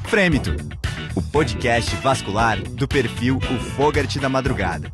Frêmito, o podcast vascular do perfil O Fogart da Madrugada.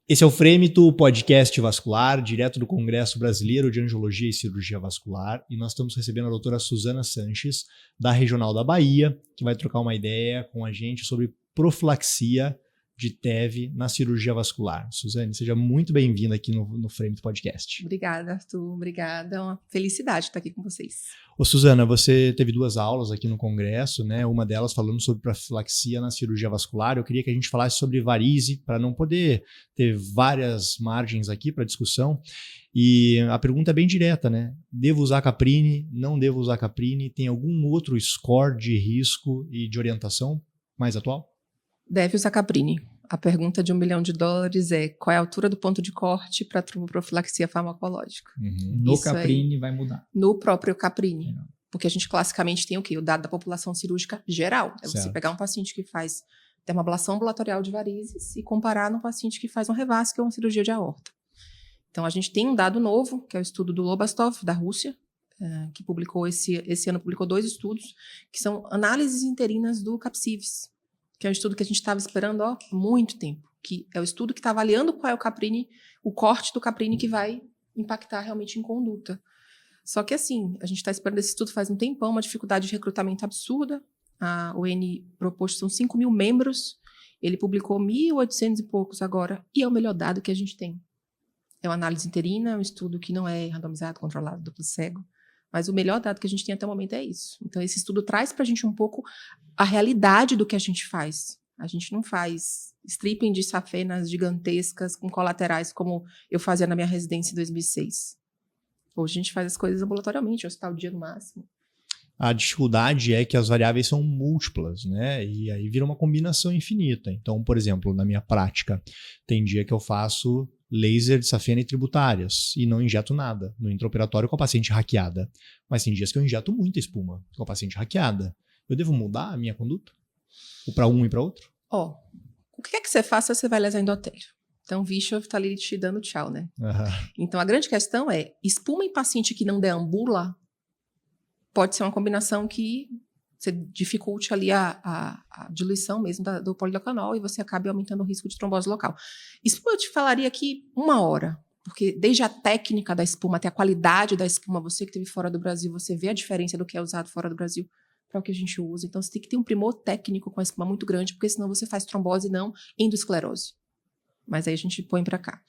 Esse é o Frêmito, o podcast vascular, direto do Congresso Brasileiro de Angiologia e Cirurgia Vascular, e nós estamos recebendo a doutora Suzana Sanches, da Regional da Bahia, que vai trocar uma ideia com a gente sobre profilaxia de TEV na cirurgia vascular. Suzane, seja muito bem-vinda aqui no Frêmito Podcast. Obrigada, Arthur. Obrigada. É uma felicidade estar aqui com vocês. Ô, Suzana, você teve 2 aulas aqui no Congresso, né? Uma delas falando sobre profilaxia na cirurgia vascular. Eu queria que a gente falasse sobre varize, para não poder ter várias margens aqui para discussão. E a pergunta é bem direta, né? Devo usar caprine? Não devo usar caprine? Tem algum outro score de risco e de orientação mais atual? Deve usar caprine. A pergunta de $1 milhão é qual é a altura do ponto de corte para tromboprofilaxia farmacológica? No caprine vai mudar. No próprio caprine. Legal. Porque a gente classicamente tem o quê? O dado da população cirúrgica geral. É Certo. você pegar um paciente que faz dermablação ambulatorial de varizes e comparar num paciente que faz um revasc ou uma cirurgia de aorta. Então, a gente tem um dado novo, que é o estudo do Lobastov, da Rússia, que publicou esse ano, publicou 2 estudos, que são análises interinas do Capcivis, que é um estudo que a gente estava esperando há muito tempo, que é o estudo que está avaliando qual é o caprine, o corte do caprine que vai impactar realmente em conduta. Só que assim, a gente está esperando esse estudo faz um tempão, uma dificuldade de recrutamento absurda. A ON proposto são 5 mil membros, ele publicou 1.800 e poucos agora, e é o melhor dado que a gente tem. É uma análise interina, é um estudo que não é randomizado, controlado, duplo cego, mas o melhor dado que a gente tem até o momento é isso. Então, esse estudo traz para a gente um pouco a realidade do que a gente faz. A gente não faz stripping de safenas gigantescas com colaterais como eu fazia na minha residência em 2006. Hoje a gente faz as coisas ambulatorialmente, hospital dia no máximo. A dificuldade é que as variáveis são múltiplas, né? E aí vira uma combinação infinita. Então, por exemplo, na minha prática, tem dia que eu faço laser de safena e tributárias e não injeto nada no intraoperatório com a paciente hackeada. Mas tem dias que eu injeto muita espuma com a paciente hackeada. Eu devo mudar a minha conduta? Ou para um e para outro? O que é que você faça, você vai lesar endotélio. Então, o Bischoff está ali te dando tchau, né? Então, a grande questão é, espuma em paciente que não deambula pode ser uma combinação que você dificulte ali a diluição mesmo do polidocanol e você acabe aumentando o risco de trombose local. Espuma eu te falaria aqui 1 hora, porque desde a técnica da espuma até a qualidade da espuma, você que esteve fora do Brasil, você vê a diferença do que é usado fora do Brasil para o que a gente usa. Então, você tem que ter um primor técnico com a espuma muito grande, porque senão você faz trombose e não endosclerose. Mas aí a gente põe para cá.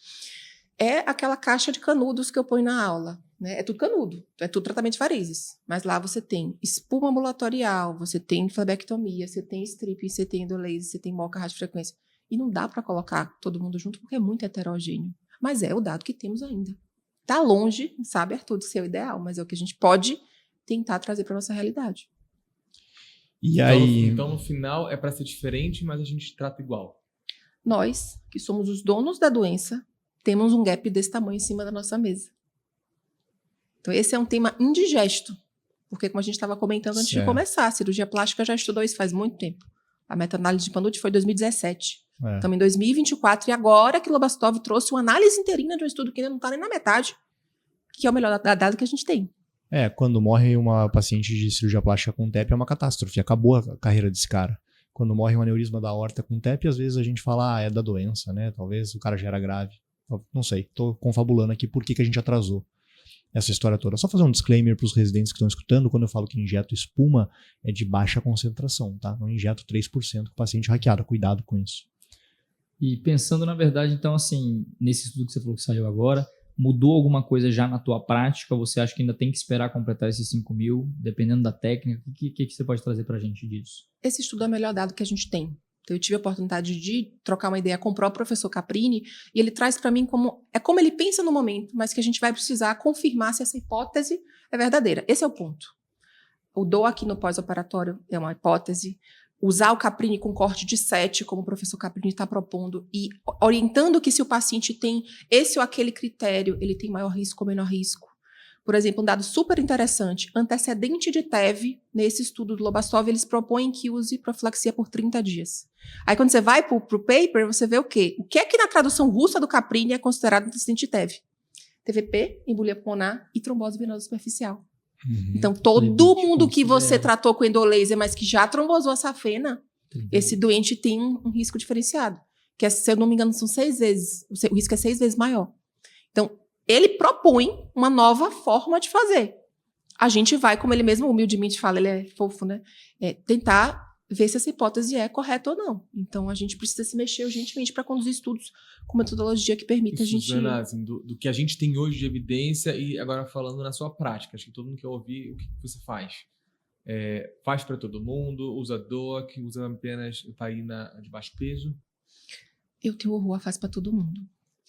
É aquela caixa de canudos que eu ponho na aula, né? É tudo canudo, é tudo tratamento de varizes. Mas lá você tem espuma ambulatorial, você tem flebectomia, você tem stripping, você tem endolaser, você tem moca radiofrequência. E não dá para colocar todo mundo junto porque é muito heterogêneo. Mas é o dado que temos ainda. Tá longe, sabe, Arthur, de ser o ideal, mas é o que a gente pode tentar trazer para nossa realidade. E aí... Então, no final, é para ser diferente, mas a gente trata igual. Nós, que somos os donos da doença, temos um gap desse tamanho em cima da nossa mesa. Então, esse é um tema indigesto, porque como a gente estava comentando antes de começar, a cirurgia plástica já estudou isso faz muito tempo. A meta-análise de Panucci foi em 2017. Estamos em 2024 e agora que Lobastov trouxe uma análise interina de um estudo que ainda não está nem na metade, que é o melhor dado que a gente tem. Quando morre uma paciente de cirurgia plástica com TEP é uma catástrofe, acabou a carreira desse cara. Quando morre um aneurisma da aorta com TEP, às vezes a gente fala, é da doença, né? Talvez o cara já era grave. Não sei, tô confabulando aqui por que a gente atrasou essa história toda. Só fazer um disclaimer para os residentes que estão escutando, quando eu falo que injeto espuma, é de baixa concentração, tá? Não injeto 3% com o paciente hackeado, cuidado com isso. E pensando, na verdade, então, assim, nesse estudo que você falou que saiu agora, mudou alguma coisa já na tua prática? Você acha que ainda tem que esperar completar esses 5 mil, dependendo da técnica? O que você pode trazer para a gente disso? Esse estudo é o melhor dado que a gente tem. Então, eu tive a oportunidade de trocar uma ideia com o próprio professor Caprini, e ele traz para mim como ele pensa no momento, mas que a gente vai precisar confirmar se essa hipótese é verdadeira. Esse é o ponto. O DOA aqui no pós-operatório é uma hipótese. Usar o Caprini com corte de 7, como o professor Caprini está propondo, e orientando que se o paciente tem esse ou aquele critério, ele tem maior risco ou menor risco. Por exemplo, um dado super interessante, antecedente de TEV, nesse estudo do Lobastov, eles propõem que use profilaxia por 30 dias. Aí quando você vai para o paper, você vê o quê? O que é que na tradução russa do Caprini é considerado antecedente de TEV? TVP, embolia pulmonar e trombose venosa superficial. Uhum. Então, todo Limite mundo que você considera. tratou com endolaser, mas que já trombosou a safena, Entendi. esse doente tem um risco diferenciado. Que, se eu não me engano, são 6 vezes. O risco é 6 vezes maior. Então, ele propõe uma nova forma de fazer. A gente vai, como ele mesmo humildemente fala, ele é fofo, né? Tentar ver se essa hipótese é correta ou não. Então, a gente precisa se mexer urgentemente para conduzir estudos com metodologia que permita a gente... Suzana, assim, do que a gente tem hoje de evidência e agora falando na sua prática, acho que todo mundo quer ouvir o que você faz. Faz para todo mundo, usa DOAC, usa apenas heparina de baixo peso? Eu tenho horror, faz para todo mundo.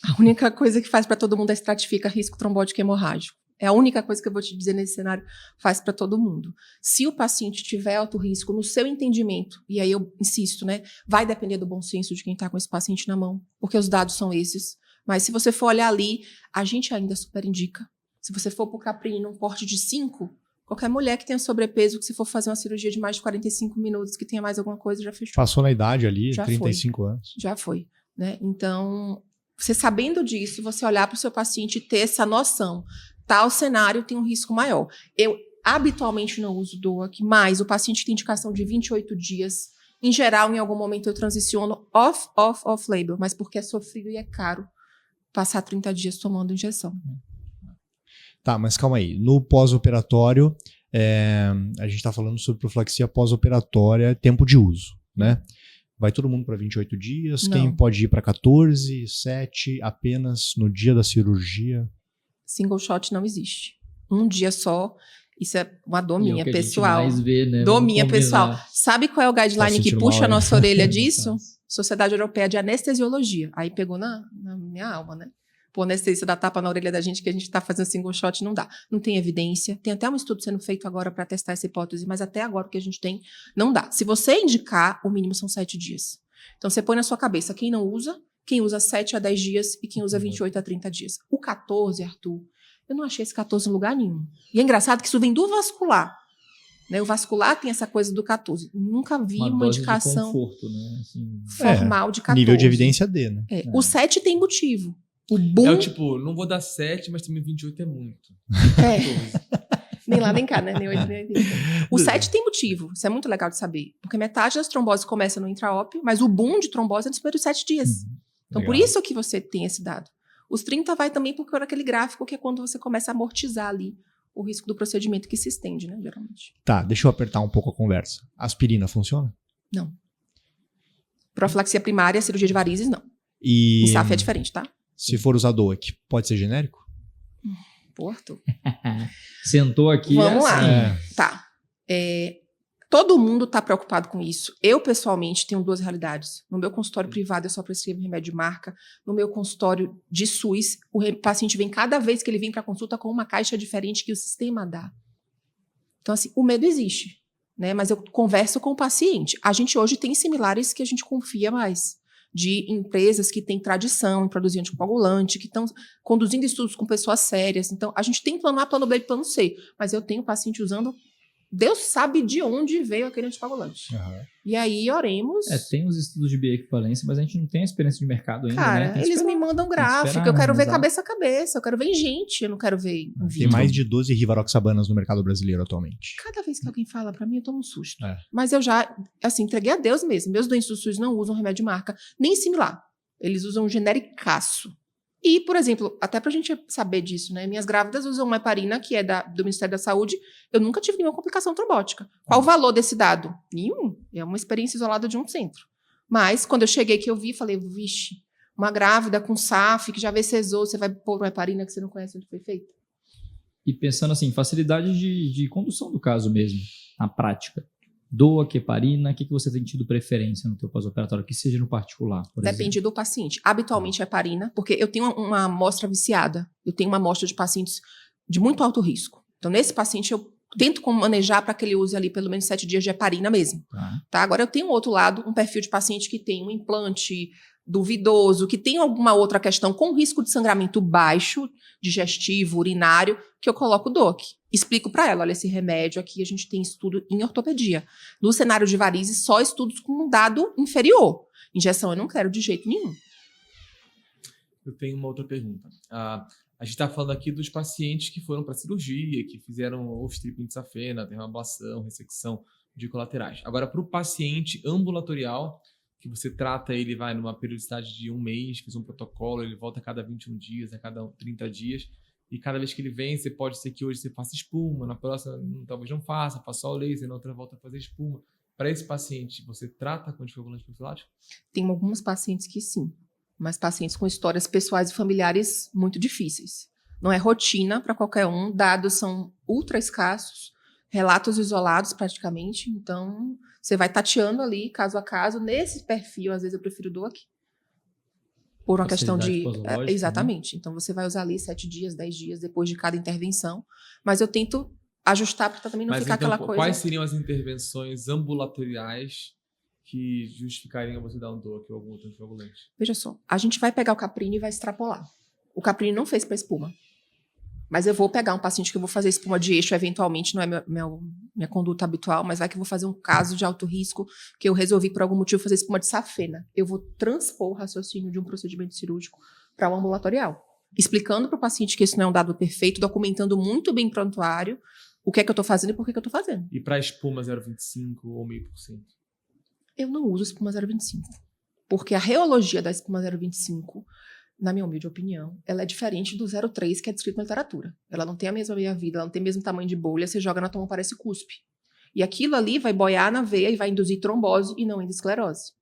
A única coisa que faz para todo mundo é estratifica risco trombótico hemorrágico. É a única coisa que eu vou te dizer nesse cenário, faz para todo mundo. Se o paciente tiver alto risco, no seu entendimento, e aí eu insisto, né, vai depender do bom senso de quem está com esse paciente na mão, porque os dados são esses. Mas se você for olhar ali, a gente ainda super indica. Se você for para o Caprini num porte de 5, qualquer mulher que tenha sobrepeso, que se for fazer uma cirurgia de mais de 45 minutos, que tenha mais alguma coisa, já fechou. Passou na idade ali, Já 35 anos. Já foi, né? Então, você sabendo disso, você olhar para o seu paciente e ter essa noção, tal cenário tem um risco maior. Eu habitualmente não uso DOAC, mas o paciente tem indicação de 28 dias. Em geral, em algum momento eu transiciono off-label, mas porque é sofrido e é caro passar 30 dias tomando injeção. Tá, mas calma aí. No pós-operatório, a gente está falando sobre profilaxia pós-operatória, tempo de uso, né? Vai todo mundo para 28 dias? Não. Quem pode ir para 14, 7, apenas no dia da cirurgia? Single shot não existe. Um dia só, isso é uma dor E é o minha, que a gente pessoal. mais vê, né? Dor Vamos minha, combinar. pessoal. Sabe qual é o guideline que sentindo puxa mal, a né? nossa orelha disso? Sociedade Europeia de Anestesiologia. Aí pegou na minha alma, né? Pô, anestesia dá tapa na orelha da gente que a gente tá fazendo single shot, não dá. Não tem evidência. Tem até um estudo sendo feito agora para testar essa hipótese, mas até agora o que a gente tem não dá. Se você indicar, o mínimo são 7 dias. Então você põe na sua cabeça quem não usa, quem usa 7 a 10 dias e quem usa 28 a 30 dias. O 14, Arthur, eu não achei esse 14 em lugar nenhum. E é engraçado que isso vem do vascular. Né? O vascular tem essa coisa do 14. Nunca vi uma dose de indicação conforto, né? Assim, formal de 14. Nível de evidência D, né? O 7 tem motivo. O boom... É o tipo, não vou dar 7, mas também 28 é muito. Nem lá nem cá, né? Nem 8, nem 80. O 7 tem motivo. Isso é muito legal de saber. Porque metade das tromboses começa no intraópio, mas o boom de trombose é nos primeiros 7 dias. Então, por Legal. isso que você tem esse dado. Os 30 vai também porque era aquele gráfico que é quando você começa a amortizar ali o risco do procedimento que se estende, né? Geralmente. Tá, deixa eu apertar um pouco a conversa. Aspirina funciona? Não. Profilaxia primária, cirurgia de varizes, não. E Em SAF é diferente, tá? se for usar DOAC, pode ser genérico? Pô, Arthur. sentou aqui. Vamos lá. assim, Tá. Todo mundo está preocupado com isso. Eu, pessoalmente, tenho 2 realidades. No meu consultório privado, eu só prescrevo remédio de marca. No meu consultório de SUS, paciente vem cada vez que ele vem para consulta com uma caixa diferente que o sistema dá. Então, assim, o medo existe, né? Mas eu converso com o paciente. A gente hoje tem similares que a gente confia mais. De empresas que têm tradição em produzir anticoagulante, que estão conduzindo estudos com pessoas sérias. Então, a gente tem plano A, plano B e plano C. Mas eu tenho paciente usando... Deus sabe de onde veio aquele anticoagulante. E aí, oremos. tem os estudos de bioequivalência, mas a gente não tem a experiência de mercado ainda, Cara, né? Tem que eles me esperar. mandam que gráfico, esperar, eu quero ver exato. cabeça a cabeça, eu quero ver em gente, eu não quero ver em Tem vídeo. mais de 12 rivaroxabanas no mercado brasileiro atualmente. Cada vez que alguém fala pra mim, eu tomo um susto. É. Mas eu já, assim, entreguei a Deus mesmo. Meus doentes do SUS não usam remédio de marca, nem similar. Eles usam um genericaço. E, por exemplo, até pra gente saber disso, né? Minhas grávidas usam uma heparina, que é do Ministério da Saúde. Eu nunca tive nenhuma complicação trombótica. Qual o valor desse dado? Nenhum. É uma experiência isolada de um centro. Mas, quando eu cheguei que eu vi, falei, vixe, uma grávida com SAF, que já VCSou, você vai pôr uma heparina que você não conhece onde foi feita? E pensando assim, facilidade de condução do caso mesmo, na prática. DOAC, heparina, o que você tem tido preferência no teu pós-operatório, que seja no particular, por exemplo? Depende do paciente. Habitualmente é heparina, porque eu tenho uma amostra viciada. Eu tenho uma amostra de pacientes de muito alto risco. Então, nesse paciente, eu tento manejar para que ele use ali pelo menos 7 dias de heparina mesmo. Tá? Agora, eu tenho um outro lado, um perfil de paciente que tem um implante duvidoso, que tem alguma outra questão com risco de sangramento baixo, digestivo, urinário, que eu coloco o DOAC. Explico para ela, olha, esse remédio aqui a gente tem estudo em ortopedia. No cenário de varizes, só estudos com um dado inferior. Injeção eu não quero de jeito nenhum. Eu tenho uma outra pergunta. A gente está falando aqui dos pacientes que foram para cirurgia, que fizeram ou stripping de safena, tem uma ablação, ressecção de colaterais. Agora, para o paciente ambulatorial, que você trata ele, vai numa periodicidade de 1 mês, fez um protocolo, ele volta a cada 21 dias, a cada 30 dias, e cada vez que ele vem, pode ser que hoje você faça espuma, na próxima talvez não faça só o laser, na outra volta a fazer espuma. Para esse paciente, você trata com anticoagulante profilático? Tem alguns pacientes que sim, mas pacientes com histórias pessoais e familiares muito difíceis. Não é rotina para qualquer um, dados são ultra escassos, relatos isolados praticamente, então você vai tateando ali, caso a caso, nesse perfil, às vezes eu prefiro DOAC, por uma questão de... Exatamente, né? Então você vai usar ali 7 dias, 10 dias depois de cada intervenção, mas eu tento ajustar para também não ficar então, aquela coisa... Quais seriam as intervenções ambulatoriais que justificariam você dar um DOAC ou algum outro anticoagulante? Veja só, a gente vai pegar o Caprini e vai extrapolar. O Caprini não fez para espuma. Mas eu vou pegar um paciente que eu vou fazer espuma de eixo, eventualmente, não é minha conduta habitual, mas vai que eu vou fazer um caso de alto risco, que eu resolvi por algum motivo fazer espuma de safena. Eu vou transpor o raciocínio de um procedimento cirúrgico para o ambulatorial. Explicando para o paciente que isso não é um dado perfeito, documentando muito bem para o prontuário o que é que eu estou fazendo e por que eu estou fazendo. E para espuma 0,25 ou 0,5%? Eu não uso espuma 0,25. Porque a reologia da espuma 0,25, na minha humilde opinião, ela é diferente do 0,3 que é descrito na literatura. Ela não tem a mesma meia-vida, ela não tem o mesmo tamanho de bolha, você joga na tua mão, parece cuspe. E aquilo ali vai boiar na veia e vai induzir trombose e não endosclerose.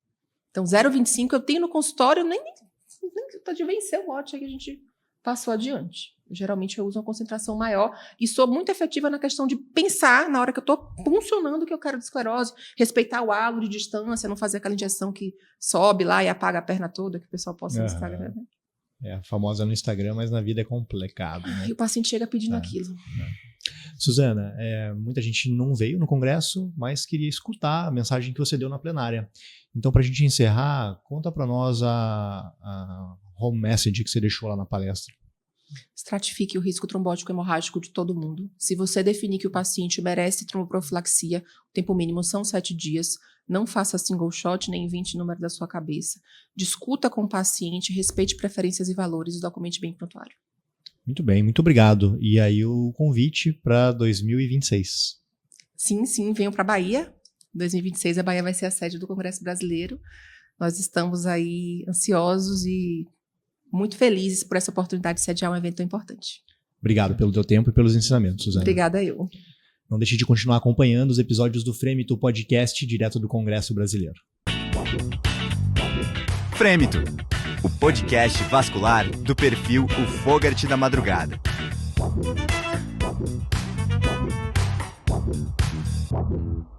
Então, 0,25 eu tenho no consultório, nem de vencer o lote aí que a gente passou adiante. Geralmente eu uso uma concentração maior e sou muito efetiva na questão de pensar na hora que eu estou puncionando que eu quero de esclerose, respeitar o halo de distância, não fazer aquela injeção que sobe lá e apaga a perna toda, que o pessoal posta no Instagram, né? É a famosa no Instagram, mas na vida é complicado, né? E o paciente chega pedindo aquilo. Suzana, muita gente não veio no congresso, mas queria escutar a mensagem que você deu na plenária. Então, para a gente encerrar, conta para nós a home message que você deixou lá na palestra. Estratifique o risco trombótico hemorrágico de todo mundo. Se você definir que o paciente merece tromboprofilaxia, o tempo mínimo são 7 dias. Não faça single shot, nem invente o número da sua cabeça. Discuta com o paciente, respeite preferências e valores e documente bem o prontuário. Muito bem, muito obrigado. E aí o convite para 2026. Sim, venham para a Bahia. 2026 a Bahia vai ser a sede do Congresso Brasileiro. Nós estamos aí ansiosos e muito felizes por essa oportunidade de sediar um evento tão importante. Obrigado pelo teu tempo e pelos ensinamentos, Suzana. Obrigada eu. Não deixe de continuar acompanhando os episódios do Frêmito Podcast direto do Congresso Brasileiro. Frêmito, o podcast vascular do perfil O Fogart da Madrugada.